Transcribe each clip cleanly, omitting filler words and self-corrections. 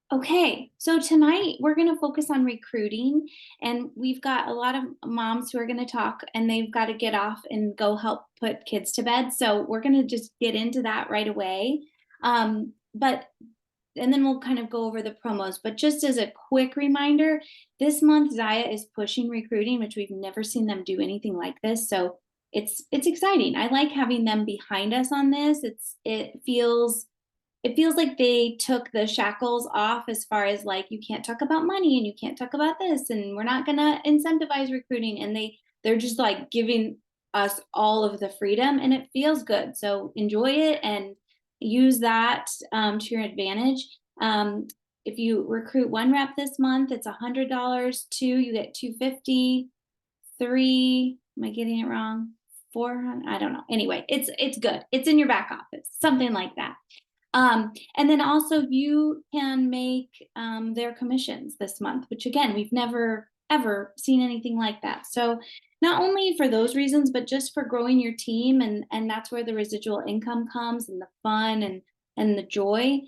Okay, so tonight we're going to focus on recruiting, and we've got a lot of moms who are going to talk, and they've got to get off and go help put kids to bed. So we're going to just get into that right away. But and then we'll kind of go over the promos. But just as a quick reminder, this month Zaya is pushing recruiting, which we've never seen them do anything like this. So it's exciting. I like having them behind us on this. It feels like they took the shackles off as far as like you can't talk about money and you can't talk about this and we're not going to incentivize recruiting, and they're just like giving us all of the freedom, and it feels good. So enjoy it and use that to your advantage. If you recruit one rep this month, it's $100. Two, you get 250. Three, am I getting it wrong? 400, I don't know. Anyway, it's good. It's in your back office, something like that. And then also you can make their commissions this month, which again, we've never ever seen anything like that. So not only for those reasons, but just for growing your team, and that's where the residual income comes and the fun and the joy.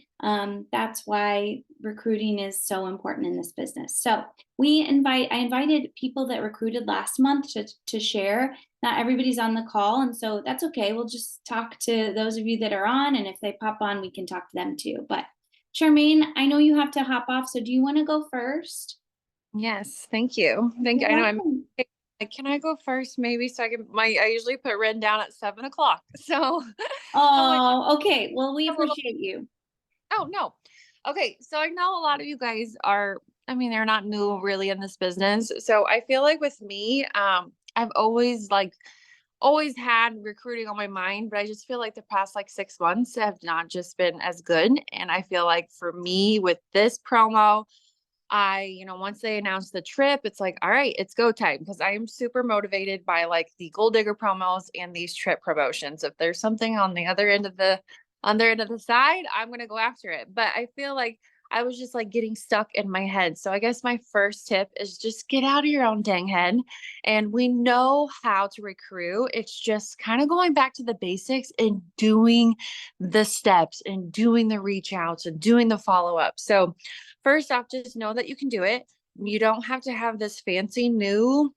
That's why recruiting is so important in this business. So I invited people that recruited last month to share. Not everybody's on the call, and so that's okay. We'll just talk to those of you that are on, and if they pop on, we can talk to them too. But Charmaine, I know you have to hop off, so do you want to go first? Yes, thank you. Thank you. You're I know I'm welcome. like, can I go first maybe so I can I usually put Ren down at 7 o'clock. So I'm like Oh, okay. Well, we a little appreciate you. oh no. Okay, so I know a lot of you guys are, I mean, they're not new really in this business. So I feel like with me, I've always had recruiting on my mind, but I just feel like the past like 6 months have not just been as good. And I feel like for me with this promo, once they announced the trip, it's like, all right, it's go time because I am super motivated by like the Gold Digger promos and these trip promotions. If there's something on their end of the side, I'm gonna go after it. But I feel like I was just like getting stuck in my head. So I guess my first tip is just get out of your own dang head. And we know how to recruit. It's just kind of going back to the basics and doing the steps and doing the reach outs and doing the follow up. So first off, just know that you can do it. You don't have to have this fancy new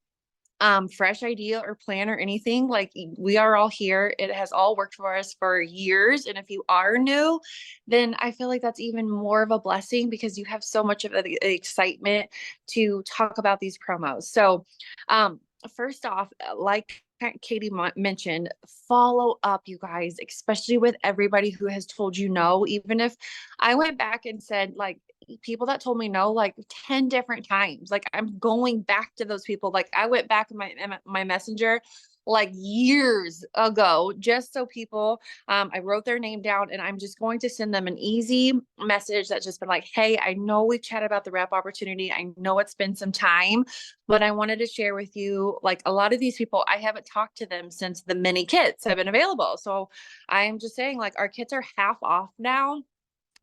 fresh idea or plan or anything. Like we are all here. It has all worked for us for years. And if you are new, then I feel like that's even more of a blessing because you have so much of the excitement to talk about these promos. So um first off, like Katie mentioned, follow up, you guys, especially with everybody who has told you no. Even if I went back and said, like, people that told me no like 10 different times, like I'm going back to those people. Like I went back in my messenger like years ago just so people, I wrote their name down and I'm just going to send them an easy message that's just been like, hey, I know we've chatted about the rep opportunity, I know it's been some time, but I wanted to share with you, like, a lot of these people, I haven't talked to them since the mini kits have been available. So I am just saying, like, our kits are half off now,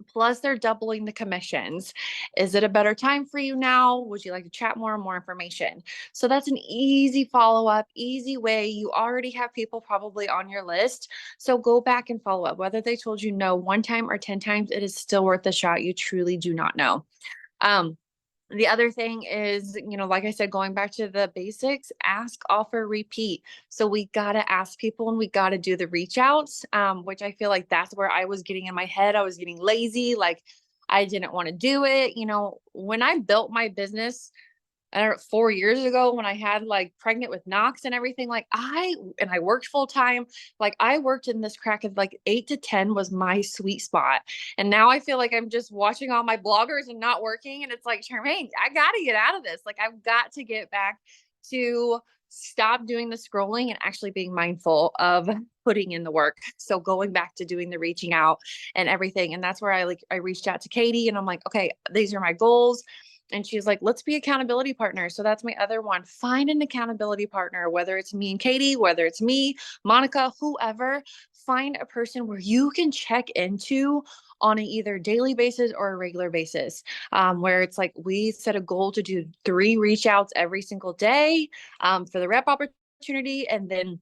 plus they're doubling the commissions. Is it a better time for you now? Would you like to chat more information? So that's an easy follow up, easy way. You already have people probably on your list. So go back and follow up. Whether they told you no one time or 10 times, it is still worth the shot. You truly do not know. Um, the other thing is, like I said, going back to the basics, ask, offer, repeat. So we got to ask people and we got to do the reach outs, which I feel like that's where I was getting in my head. I was getting lazy. Like I didn't want to do it. When I built my business, I don't know, 4 years ago when I had like pregnant with Knox and everything, like I worked full time. Like I worked in this crack of like 8 to 10 was my sweet spot. And now I feel like I'm just watching all my bloggers and not working. And it's like, Charmaine, I got to get out of this. Like I've got to get back to stop doing the scrolling and actually being mindful of putting in the work. So going back to doing the reaching out and everything. And that's where I reached out to Katie and I'm like, okay, these are my goals. And she's like, let's be accountability partners. So that's my other one. Find an accountability partner, whether it's me and Katie, whether it's me, Monica, whoever. Find a person where you can check into on an either daily basis or a regular basis, where it's like we set a goal to do 3 reach outs every single day for the rep opportunity. And then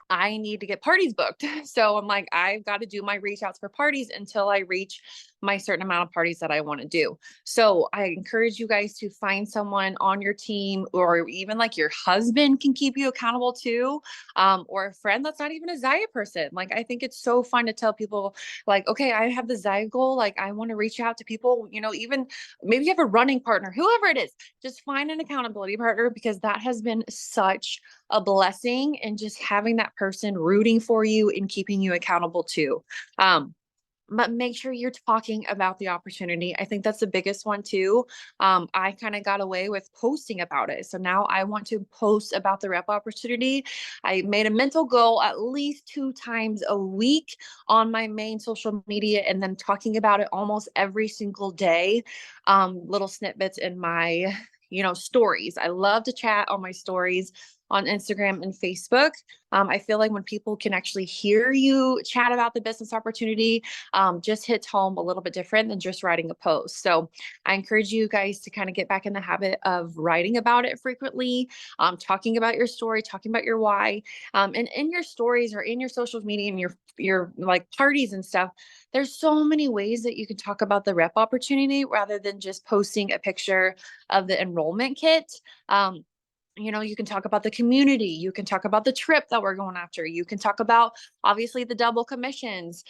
I need to get parties booked. So I'm like, I've got to do my reach outs for parties until I reach my certain amount of parties that I want to do. So I encourage you guys to find someone on your team, or even like your husband can keep you accountable too, or a friend that's not even a Zaya person. Like, I think it's so fun to tell people like, okay, I have the Zaya goal. Like, I want to reach out to people, even maybe you have a running partner, whoever it is, just find an accountability partner, because that has been such a blessing, and just having that person rooting for you and keeping you accountable too. Um, but make sure you're talking about the opportunity. I think that's the biggest one too. I kind of got away with posting about it. So now I want to post about the rep opportunity. I made a mental goal at least 2 times a week on my main social media, and then talking about it almost every single day. Little snippets in my, stories. I love to chat on my stories on Instagram and Facebook. I feel like when people can actually hear you chat about the business opportunity, just hits home a little bit different than just writing a post. So I encourage you guys to kind of get back in the habit of writing about it frequently, talking about your story, talking about your why, and in your stories or in your social media and your like parties and stuff. There's so many ways that you can talk about the rep opportunity rather than just posting a picture of the enrollment kit. You can talk about the community. You can talk about the trip that we're going after. You can talk about obviously the double commissions.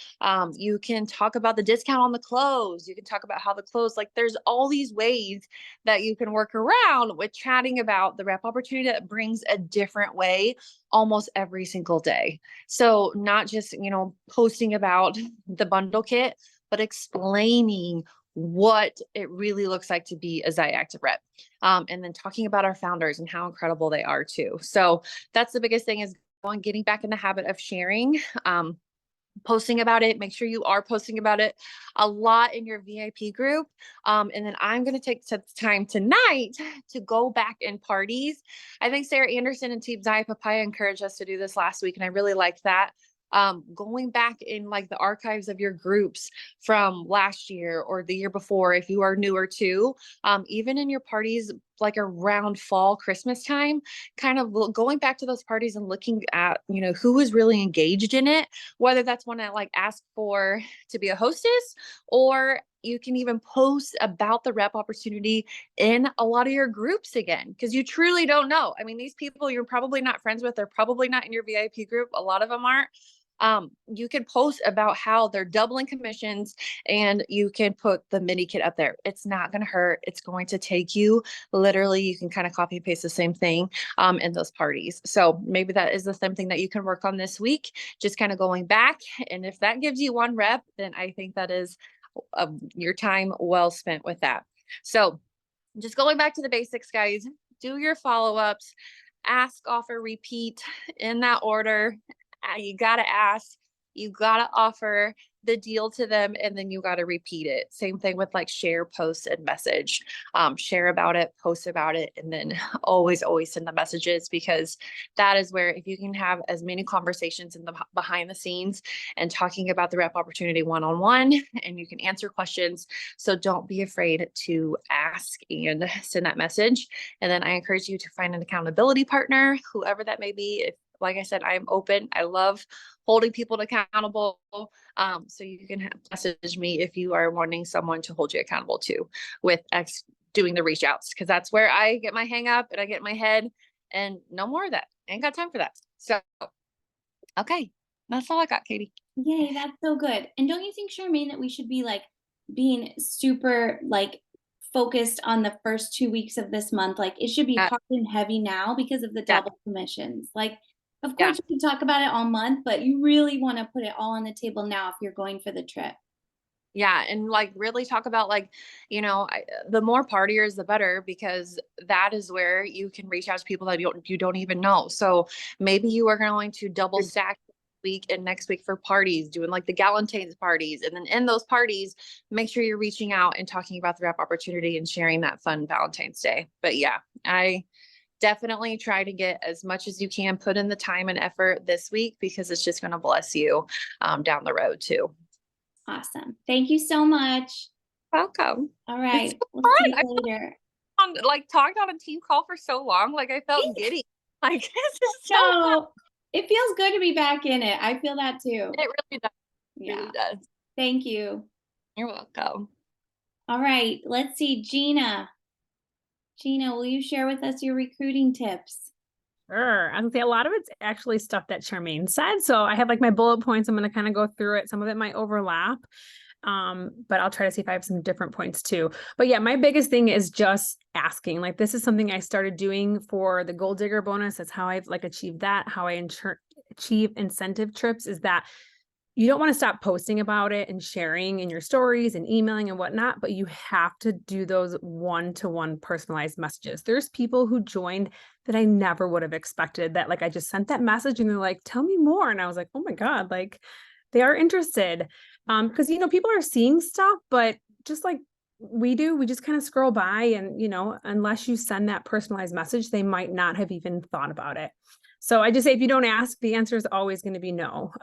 You can talk about the discount on the clothes. You can talk about how the clothes, like there's all these ways that you can work around with chatting about the rep opportunity that brings a different way almost every single day. So not just, posting about the bundle kit, but explaining what it really looks like to be a Zaya Active rep. And then talking about our founders and how incredible they are too. So that's the biggest thing, is getting back in the habit of sharing, posting about it. Make sure you are posting about it a lot in your VIP group. And then I'm going to take some time tonight to go back in parties. I think Sarah Anderson and Team Zaya Papaya encouraged us to do this last week, and I really liked that. Going back in like the archives of your groups from last year or the year before, if you are newer too, even in your parties, like around fall, Christmas time, kind of going back to those parties and looking at, who was really engaged in it, whether that's one that like asked for to be a hostess, or you can even post about the rep opportunity in a lot of your groups again, because you truly don't know. I mean, these people you're probably not friends with, they're probably not in your VIP group. A lot of them aren't. You can post about how they're doubling commissions, and you can put the mini kit up there. It's not going to hurt. It's going to take you literally, you can kind of copy and paste the same thing in those parties. So maybe that is the same thing that you can work on this week, just kind of going back. And if that gives you 1 rep, then I think that is your time well spent with that. So just going back to the basics, guys, do your follow-ups, ask, offer, repeat in that order. You got to ask, you got to offer the deal to them, and then you got to repeat it. Same thing with like share, post, and message. Share about it, post about it, and then always send the messages, because that is where, if you can have as many conversations in the behind the scenes and talking about the rep opportunity one-on-one, and you can answer questions. So don't be afraid to ask and send that message. And then I encourage you to find an accountability partner, whoever that may be. If, like I said, I'm open. I love holding people accountable. So you can message me if you are wanting someone to hold you accountable too, with doing the reach outs, because that's where I get my hang up and I get my head, and no more of that. Ain't got time for that. So, okay. That's all I got, Katie. Yay, that's so good. And don't you think, Charmaine, that we should be like being super like focused on the first 2 weeks of this month? Like it should be Yeah. hard and heavy now because of the Yeah. double commissions. Like, of Yeah. course, you can talk about it all month, but you really want to put it all on the table now if you're going for the trip. Yeah. And like really talk about like, the more partiers, the better, because that is where you can reach out to people that you don't even know. So maybe you are going to double stack week and next week for parties, doing like the Galentine's parties. And then in those parties, make sure you're reaching out and talking about the rep opportunity and sharing that fun Valentine's Day. But yeah, I definitely try to get as much as you can, put in the time and effort this week, because it's just going to bless you down the road too. Awesome. Thank you so much. Welcome. All It's right. so We'll see fun. you later. Talked on a team call for so long. Like I felt giddy. Like this is so fun. No, it feels good to be back in it. I feel that too. It really does. It Yeah. really does. Thank you. You're welcome. All right, let's see, Gina. Gina, will you share with us your recruiting tips? Sure. I would say a lot of it's actually stuff that Charmaine said. So I have like my bullet points. I'm going to kind of go through it. Some of it might overlap. But I'll try to see if I have some different points too. But yeah, my biggest thing is just asking. Like this is something I started doing for the Goal Digger bonus. That's how I've like achieved that. How I achieve incentive trips is that you don't want to stop posting about it and sharing in your stories and emailing and whatnot, but you have to do those one-to-one personalized messages. There's people who joined that I never would have expected that like I just sent that message and they're like, tell me more. And I was like, oh my God, like they are interested. Because people are seeing stuff, but just like we do, we just kind of scroll by and unless you send that personalized message, they might not have even thought about it. So I just say if you don't ask, the answer is always going to be no.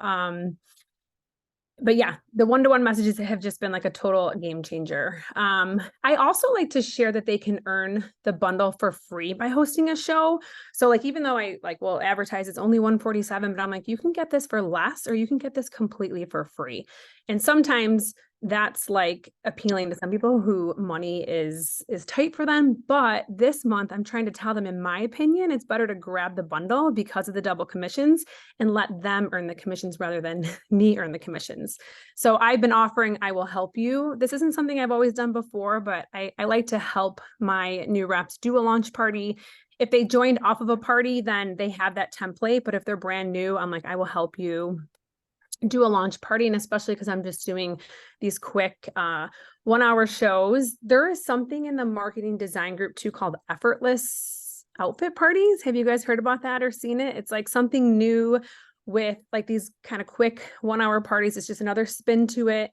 But yeah, the one-to-one messages have just been like a total game changer. I also like to share that they can earn the bundle for free by hosting a show. So like, even though I like will advertise it's only $147, but I'm like, you can get this for less, or you can get this completely for free. And sometimes that's like appealing to some people who money is tight for them. But this month I'm trying to tell them, in my opinion, it's better to grab the bundle because of the double commissions and let them earn the commissions rather than me earn the commissions. So I've been offering, I will help you. This isn't something I've always done before, but I like to help my new reps do a launch party. If they joined off of a party, then they have that template. But if they're brand new, I'm like, I will help you do a launch party. And especially because I'm just doing these quick 1-hour shows. There is something in the marketing design group too called effortless outfit parties. Have you guys heard about that or seen it? It's like something new with like these kind of quick 1-hour parties. It's just another spin to it.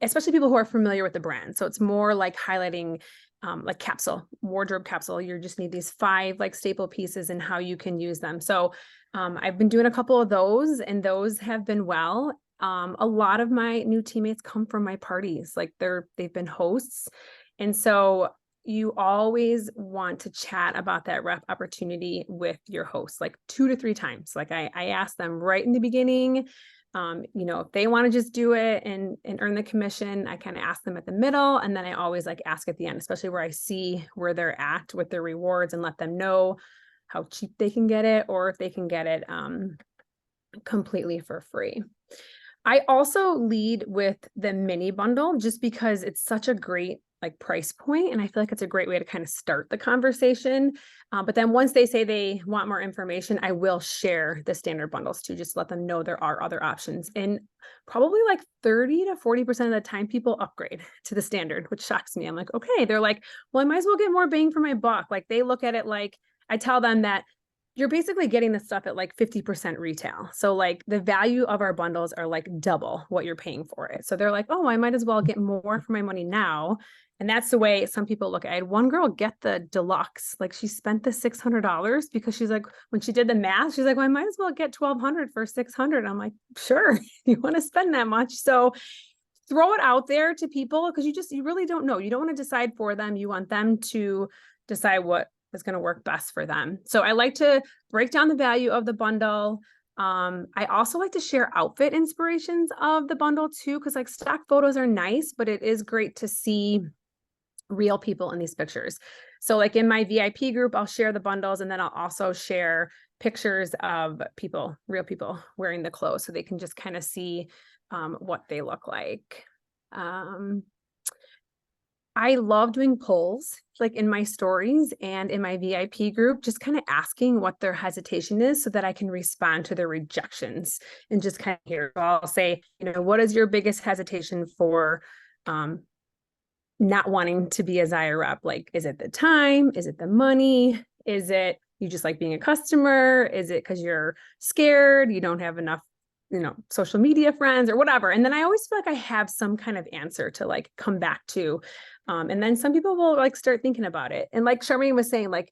Especially people who are familiar with the brand. So it's more like highlighting like wardrobe capsule. You just need these 5 like staple pieces and how you can use them. So I've been doing a couple of those and those have been well. A lot of my new teammates come from my parties. Like they've been hosts. And so you always want to chat about that rep opportunity with your host, like 2 to 3 times. Like I ask them right in the beginning, if they want to just do it and earn the commission, I kind of ask them at the middle. And then I always like ask at the end, especially where I see where they're at with their rewards and let them know how cheap they can get it, or if they can get it completely for free. I also lead with the mini bundle just because it's such a great like price point. And I feel like it's a great way to kind of start the conversation. But then once they say they want more information, I will share the standard bundles too, just to let them know there are other options. And probably like 30 to 40% of the time people upgrade to the standard, which shocks me. I'm like, okay, they're like, well, I might as well get more bang for my buck. Like they look at it like, I tell them that you're basically getting the stuff at like 50% retail. So like the value of our bundles are like double what you're paying for it. So they're like, oh, I might as well get more for my money now. And that's the way some people look at it. I had one girl get the deluxe, like she spent the $600 because she's like, when she did the math, she's like, well, I might as well get 1,200 for 600. I'm like, sure, you want to spend that much. So throw it out there to people because you really don't know. You don't want to decide for them. You want them to decide what is going to work best for them. So I like to break down the value of the bundle. I also like to share outfit inspirations of the bundle too, because like stock photos are nice, but it is great to see real people in these pictures. So like in my VIP group, I'll share the bundles and then I'll also share pictures of people, real people wearing the clothes so they can just kind of see what they look like. I love doing polls like in my stories and in my VIP group, just kind of asking what their hesitation is so that I can respond to their rejections and just kind of hear. So I'll say, what is your biggest hesitation for not wanting to be a Zaya rep? Like, is it the time? Is it the money? Is it you just like being a customer? Is it because you're scared? You don't have enough social media friends or whatever. And then I always feel like I have some kind of answer to like come back to. And then some people will like start thinking about it. And like Charmaine was saying, like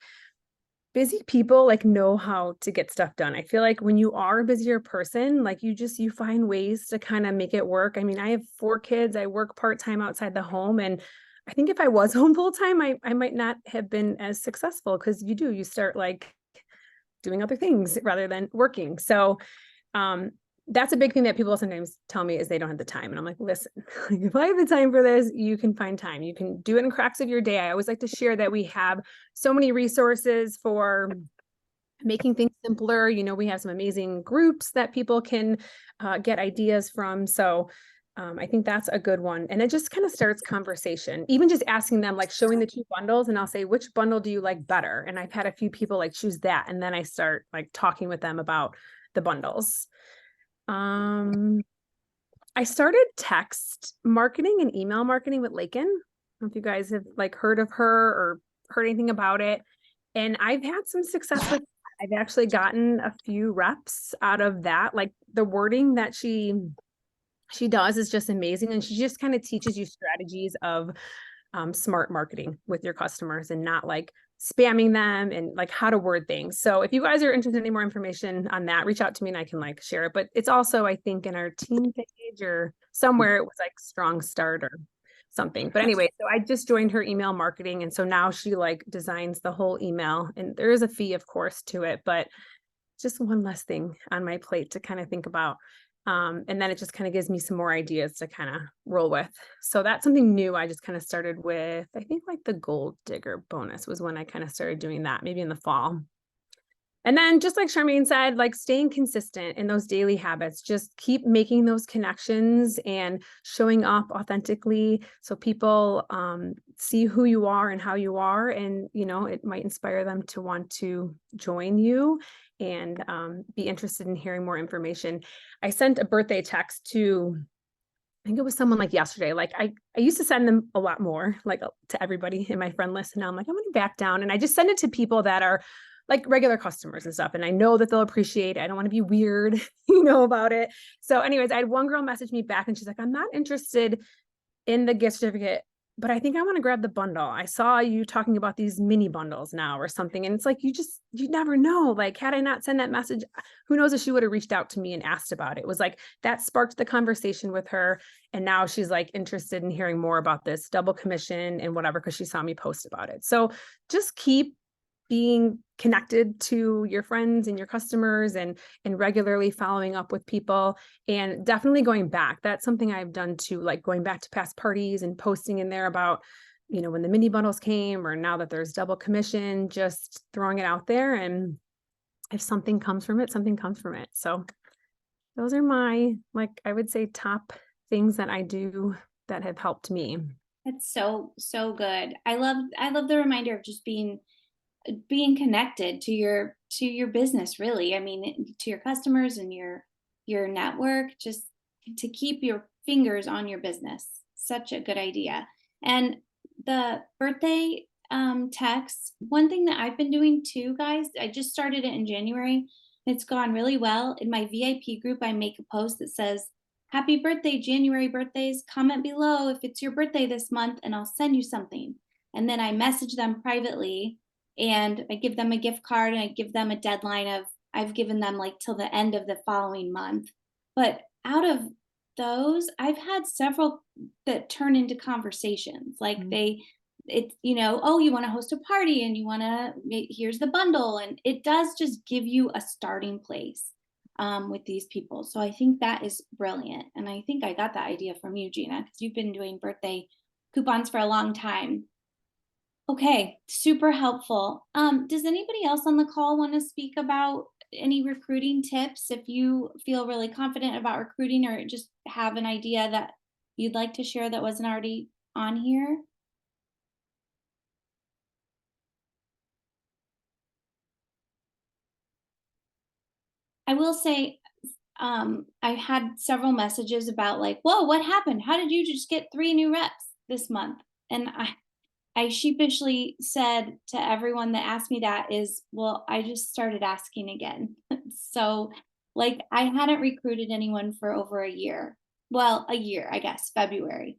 busy people like know how to get stuff done. I feel like when you are a busier person, like you find ways to kind of make it work. I mean, I have 4 kids. I work part-time outside the home. And I think if I was home full-time, I might not have been as successful because you start like doing other things rather than working. So that's a big thing that people sometimes tell me is they don't have the time. And I'm like, listen, if I have the time for this, you can find time. You can do it in cracks of your day. I always like to share that we have so many resources for making things simpler. You know, we have some amazing groups that people can get ideas from. So I think that's a good one. And it just kind of starts conversation, even just asking them, like showing the two bundles, and I'll say, which bundle do you like better? And I've had a few people like choose that. And then I start like talking with them about the bundles. I started text marketing and email marketing with Lakin. I don't know if you guys have like heard of her or heard anything about it. And I've had some success with that. I've actually gotten a few reps out of that. Like the wording that she does is just amazing. And she just kind of teaches you strategies of smart marketing with your customers and not like spamming them and like how to word things. So if you guys are interested in any more information on that, reach out to me and I can like share it. But it's also, I think, in our team page or somewhere it was like Strong Start or something. But anyway, so I just joined her email marketing. And so now she like designs the whole email, and there is a fee, of course, to it, but just one less thing on my plate to kind of think about. And then it just kind of gives me some more ideas to kind of roll with. So that's something new. I just kind of started with, I think like the Gold Digger bonus was when I kind of started doing that, maybe in the fall. And then just like Charmaine said, like staying consistent in those daily habits, just keep making those connections and showing up authentically so people see who you are and how you are. And, you know, it might inspire them to want to join you and be interested in hearing more information. I sent a birthday text to, I think it was someone like yesterday. Like I used to send them a lot more, like to everybody in my friend list. And now I'm like, I'm going to back down. And I just send it to people that are like regular customers and stuff. And I know that they'll appreciate it. I don't want to be weird, about it. So anyways, I had one girl message me back and she's like, I'm not interested in the gift certificate, but I think I want to grab the bundle. I saw you talking about these mini bundles now or something. And it's like, you never know. Like, had I not sent that message, who knows if she would have reached out to me and asked about it. It was like, that sparked the conversation with her. And now she's like interested in hearing more about this double commission and whatever, because she saw me post about it. So just keep being connected to your friends and your customers and regularly following up with people and definitely going back. That's something I've done too, like going back to past parties and posting in there about, when the mini bundles came or now that there's double commission, just throwing it out there. And if something comes from it, something comes from it. So those are my, like, I would say top things that I do that have helped me. It's so good. I love the reminder of just being connected to your business, really. I mean, to your customers and your network, just to keep your fingers on your business. Such a good idea. And the birthday text, one thing that I've been doing too, guys, I just started it in January. It's gone really well. In my VIP group, I make a post that says, happy birthday, January birthdays. Comment below if it's your birthday this month and I'll send you something. And then I message them privately and I give them a gift card and I give them a deadline of, I've given them like till the end of the following month. But out of those, I've had several that turn into conversations. Like oh, you want to host a party and you want to, here's the bundle. And it does just give you a starting place with these people. So I think that is brilliant. And I think I got that idea from you, Gina, because you've been doing birthday coupons for a long time. Okay, super helpful. Does anybody else on the call want to speak about any recruiting tips? If you feel really confident about recruiting or just have an idea that you'd like to share that wasn't already on here? I will say, I had several messages about like, whoa, what happened? How did you just get 3 new reps this month? And I sheepishly said to everyone that asked me that is, well, I just started asking again. So like I hadn't recruited anyone for over a year. Well, a year, I guess, February.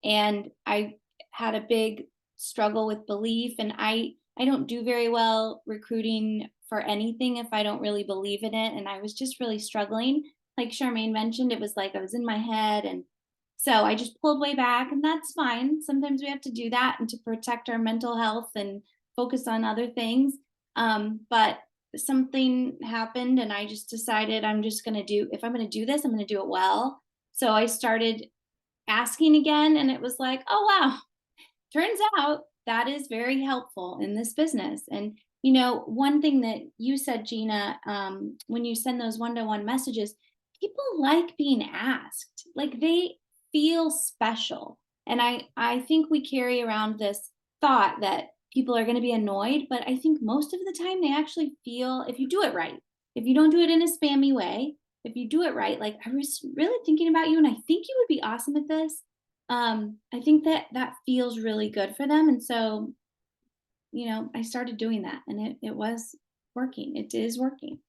And I had a big struggle with belief, and I don't do very well recruiting for anything if I don't really believe in it. And I was just really struggling. Like Charmaine mentioned, it was like I was in my head, and so I just pulled way back, and that's fine. Sometimes we have to do that and to protect our mental health and focus on other things. But something happened and I just decided if I'm going to do this, I'm going to do it well. So I started asking again, and it was like, oh, wow, turns out that is very helpful in this business. And, one thing that you said, Gina, when you send those one-to-one messages, people like being asked, like they feel special. And I think we carry around this thought that people are going to be annoyed, but I think most of the time they actually feel, if you do it right, if you don't do it in a spammy way, if you do it right, like, I was really thinking about you and I think you would be awesome at this. I think that feels really good for them. And so, I started doing that, and it was working. It is working.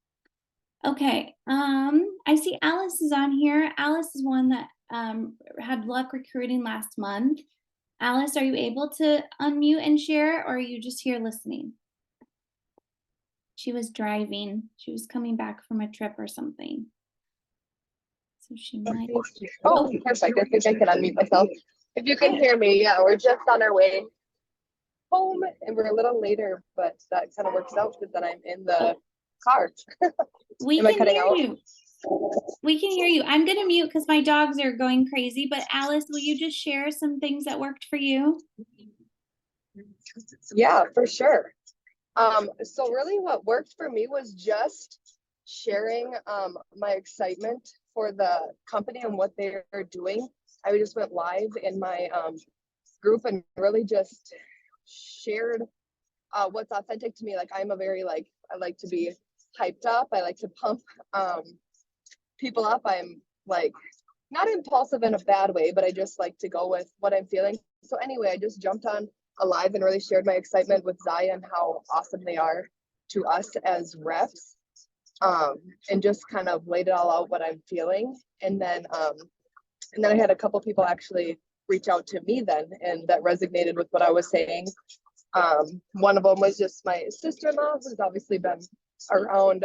Okay. I see Alice is on here. Alice is one that had luck recruiting last month. Alice, are you able to unmute and share, or are you just here listening? She was driving. She was coming back from a trip or something. So she might. Oh, perfect. I think I can unmute myself. If you can hear me, yeah, we're just on our way home and we're a little later, but that kind of works out because then I'm in the car. We Am I can cutting hear out? you. We can hear you. I'm gonna mute because my dogs are going crazy. But Alice, will you just share some things that worked for you? Yeah, for sure. So really what worked for me was just sharing my excitement for the company and what they're doing. I just went live in my group and really just shared what's authentic to me. Like I'm a very I like to be hyped up. I like to pump people up. I'm like not impulsive in a bad way, but I just like to go with what I'm feeling. So anyway, I just jumped on a live and really shared my excitement with Zaya and how awesome they are to us as reps. And just kind of laid it all out what I'm feeling. And then I had a couple people actually reach out to me then, and that resonated with what I was saying. One of them was just my sister-in-law, who's obviously been around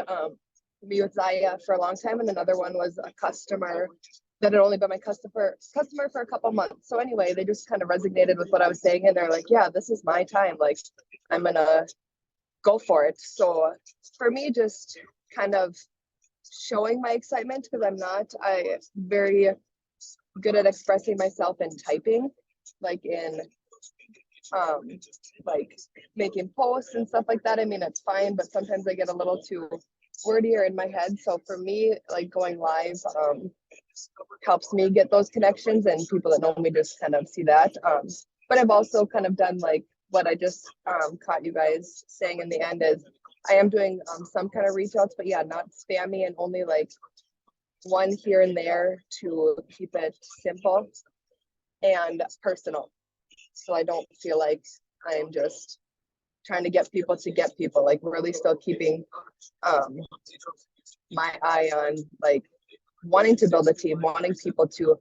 me with Zaya for a long time, and another one was a customer that had only been my customer for a couple months. So anyway, they just kind of resonated with what I was saying, and they're like, yeah, this is my time. Like, I'm gonna go for it. So for me, just kind of showing my excitement, because I very good at expressing myself in typing, like in like making posts and stuff like that. I mean, it's fine, but sometimes I get a little too wordier in my head. So for me, like going live helps me get those connections, and people that know me just kind of see that. But I've also kind of done like what I just caught you guys saying in the end is I am doing some kind of reach outs, but yeah, not spammy and only like one here and there to keep it simple and personal. So I don't feel like I'm just trying to get people, like really still keeping my eye on like wanting to build a team, wanting people to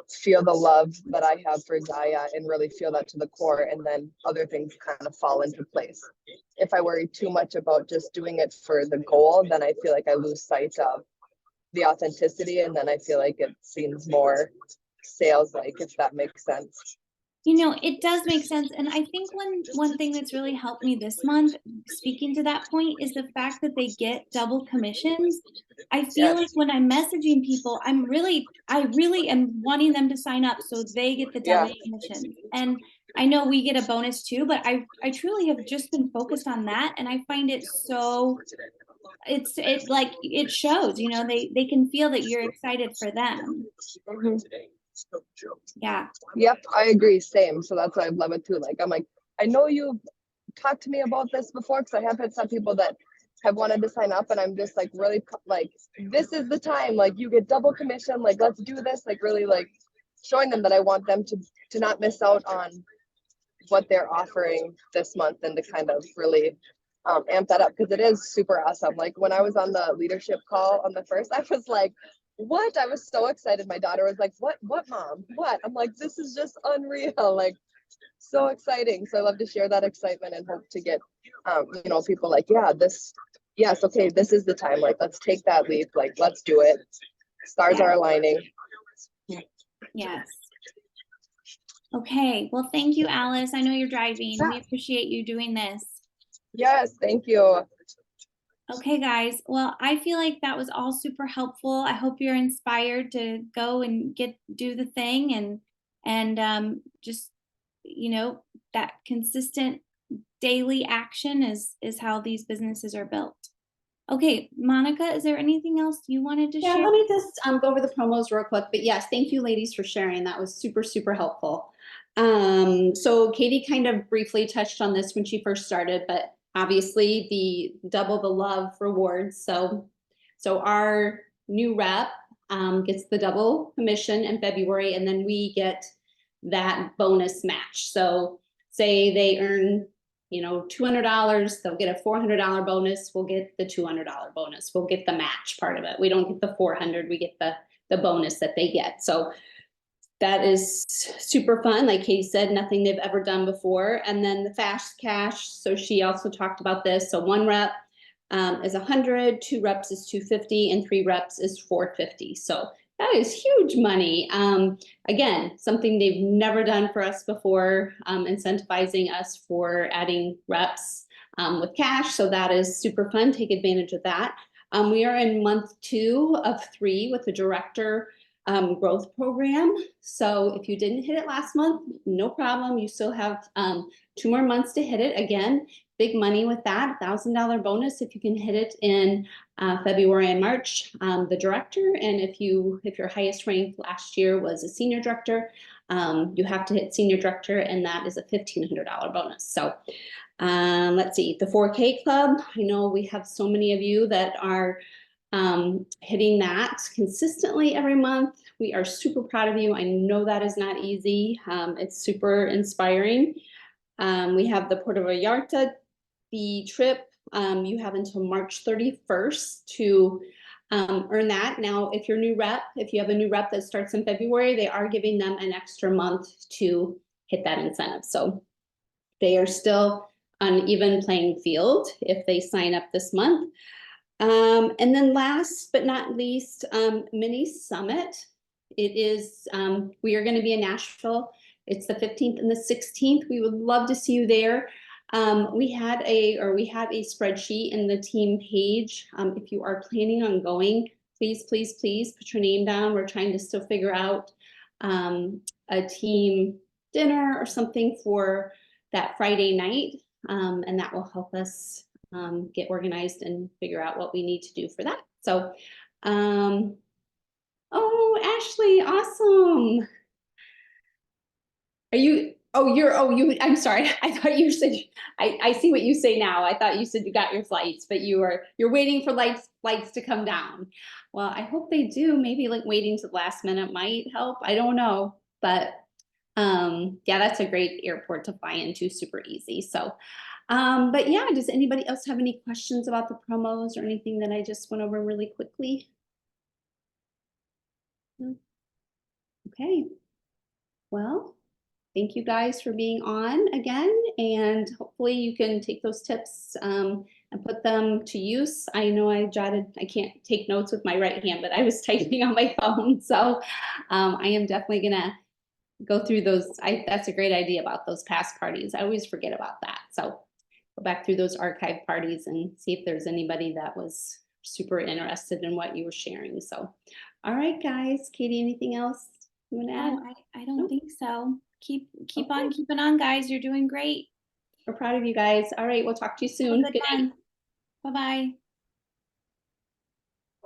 feel the love that I have for Zaya and really feel that to the core, and then other things kind of fall into place. If I worry too much about just doing it for the goal, then I feel like I lose sight of the authenticity, and then I feel like it seems more sales like, if that makes sense. It does make sense. And I think one thing that's really helped me this month, speaking to that point, is the fact that they get double commissions. I feel like when I'm messaging people, I really am wanting them to sign up so they get the double commission. And I know we get a bonus too, but I truly have just been focused on that. And I find it so, it like, it shows, they can feel that you're excited for them. Mm-hmm. Yeah. Yep, I agree. Same. So that's why I love it too. Like, I'm like, I know you've talked to me about this before, because I have had some people that have wanted to sign up, and I'm just like, really like, this is the time, like you get double commission, like let's do this, like really like showing them that I want them to not miss out on what they're offering this month, and to kind of really amp that up, because it is super awesome. Like when I was on the leadership call on the first, I was like, what? I was so excited. My daughter was like, what mom, what? I'm like, this is just unreal, like so exciting. So I love to share that excitement and hope to get people like, yes, okay, this is the time, like let's take that leap, like let's do it, stars are aligning. Yes. Okay, well, thank you, Alice. I know you're driving. We appreciate you doing this. Yes, thank you. Okay, guys. Well, I feel like that was all super helpful. I hope you're inspired to go and do the thing and just, you know, that consistent daily action is how these businesses are built. Okay, Monica, is there anything else you wanted to Yeah, share? let me just go over the promos real quick. But yes, thank you ladies for sharing. That was super, super helpful. So Katie kind of briefly touched on this when she first started, but obviously the double the love rewards. So our new rep gets the double commission in February, and then we get that bonus match. So say they earn, you know, $200, they'll get a $400 bonus. We'll get the $200 bonus. We'll get the match part of it. We don't get the 400, we get the bonus that they get. So that is super fun. Like Katie said, nothing they've ever done before. And then the fast cash. So she also talked about this. So 1 rep is 100, 2 reps is 250, and 3 reps is 450. So that is huge money. Again, something they've never done for us before, incentivizing us for adding reps with cash. So that is super fun. Take advantage of that. We are in month 2 of 3 with the director growth program. So if you didn't hit it last month, no problem. You still have 2 more months to hit it. Again, big money with that, $1,000 bonus if you can hit it in February and March. The director, and if your highest rank last year was a senior director, you have to hit senior director, and that is a $1,500 bonus. So let's see, the 4K club. I know we have so many of you that are hitting that consistently every month. We are super proud of you. I know that is not easy. It's super inspiring. We have the Puerto Vallarta, the trip. You have until March 31st to earn that. Now, if you're new rep, if you have a new rep that starts in February, they are giving them an extra month to hit that incentive. So they are still on an even playing field if they sign up this month. And then last but not least, Mini Summit. It is, we are going to be in Nashville. It's the 15th and the 16th. We would love to see you there. We have a spreadsheet in the team page. If you are planning on going, please, please, please put your name down. We're trying to still figure out a team dinner or something for that Friday night. And that will help us get organized and figure out what we need to do for that. So, oh, Ashley, awesome. Are you, I'm sorry. I thought you said, I see what you say now. I thought you said you got your flights, but you're waiting for flights to come down. Well, I hope they do. Maybe like waiting to the last minute might help. I don't know, but yeah, that's a great airport to fly into, super easy. So, but yeah, does anybody else have any questions about the promos or anything that I just went over really quickly? Okay. Well, thank you guys for being on again, and hopefully you can take those tips and put them to use. I know I can't take notes with my right hand, but I was typing on my phone. So I am definitely gonna go through those. That's a great idea about those past parties. I always forget about that. So go back through those archive parties and see if there's anybody that was super interested in what you were sharing. So, all right, guys. Katie, anything else you want to add? No, I don't Nope. think so. Keep Okay. on keeping on, guys. You're doing great. We're proud of you guys. All right, we'll talk to you Have soon. a good Good night. time. Bye-bye.